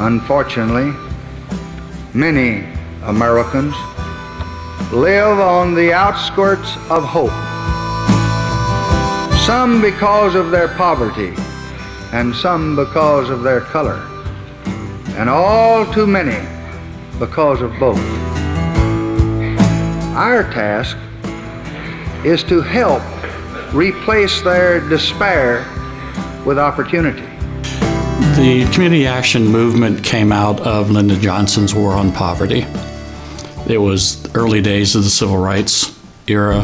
Unfortunately, many Americans live on the outskirts of hope. Some because of their poverty, and some because of their color, and all too many because of both. Our task is to help replace their despair with opportunity. The community action movement came out of Lyndon Johnson's War on Poverty. It was the early days of the civil rights era.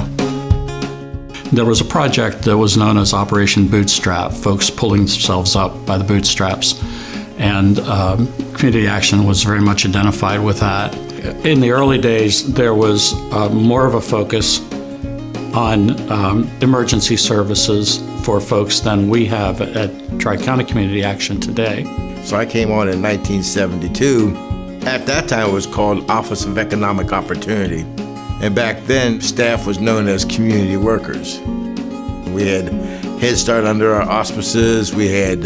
There was a project that was known as Operation Bootstrap, folks pulling themselves up by the bootstraps. And community action was very much identified with that. In the early days, there was more of a focus on emergency services for folks than we have at Tri-County Community Action today. So I came on in 1972. At that time, it was called Office of Economic Opportunity. And back then, staff was known as community workers. We had Head Start under our auspices. We had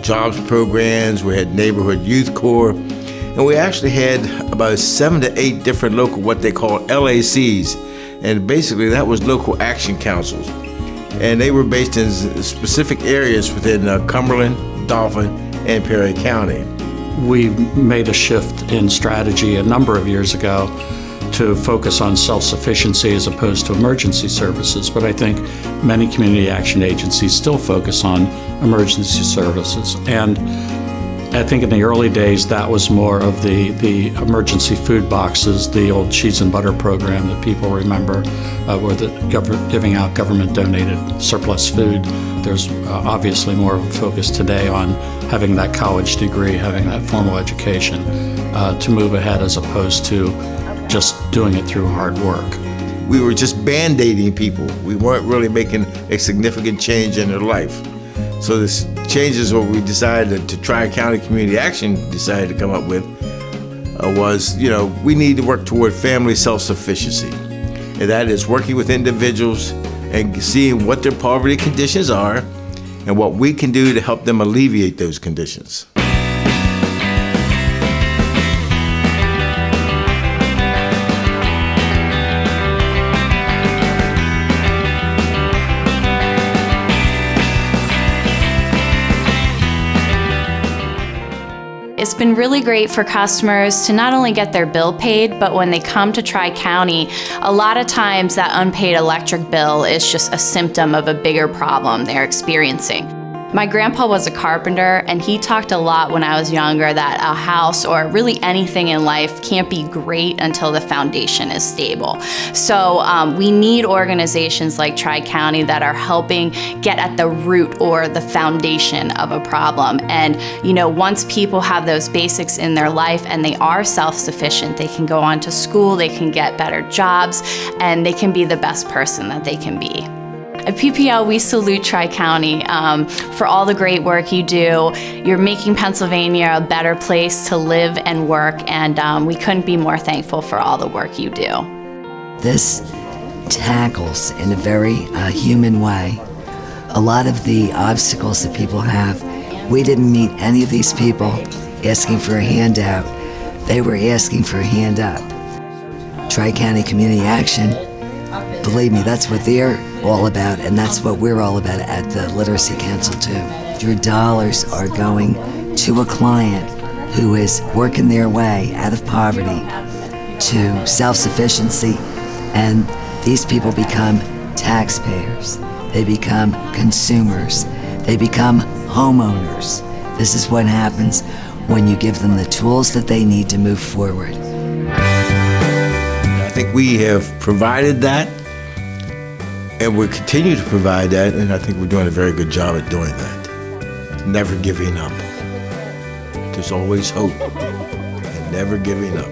jobs programs. We had Neighborhood Youth Corps. And we actually had about 7 to 8 different local, what they call LACs. And basically, that was local action councils. And they were based in specific areas within Cumberland, Dauphin, and Perry County. We made a shift in strategy a number of years ago to focus on self-sufficiency as opposed to emergency services, but I think many community action agencies still focus on emergency services. And I think in the early days that was more of the emergency food boxes, the old cheese and butter program that people remember, where giving out government donated surplus food. There's obviously more of a focus today on having that college degree, having that formal education to move ahead as opposed to just doing it through hard work. We were just band-aiding people. We weren't really making a significant change in their life. So this changes what we decided to Tri-County Community Action decided to come up with was, we need to work toward family self-sufficiency. And that is working with individuals and seeing what their poverty conditions are and what we can do to help them alleviate those conditions. It's been really great for customers to not only get their bill paid, but when they come to Tri-County, a lot of times that unpaid electric bill is just a symptom of a bigger problem they're experiencing. My grandpa was a carpenter, and he talked a lot when I was younger that a house or really anything in life can't be great until the foundation is stable. So we need organizations like Tri-County that are helping get at the root or the foundation of a problem. And once people have those basics in their life and they are self-sufficient, they can go on to school, they can get better jobs, and they can be the best person that they can be. At PPL, we salute Tri-County for all the great work you do. You're making Pennsylvania a better place to live and work, and we couldn't be more thankful for all the work you do. This tackles, in a very human way, a lot of the obstacles that people have. We didn't meet any of these people asking for a handout. They were asking for a hand up. Tri-County Community Action, believe me, that's what they're all about, and that's what we're all about at the Literacy Council too. Your dollars are going to a client who is working their way out of poverty to self-sufficiency, and these people become taxpayers. They become consumers. They become homeowners. This is what happens when you give them the tools that they need to move forward. I think we have provided that, and we'll continue to provide that, and I think we're doing a very good job at doing that. Never giving up. There's always hope, and never giving up.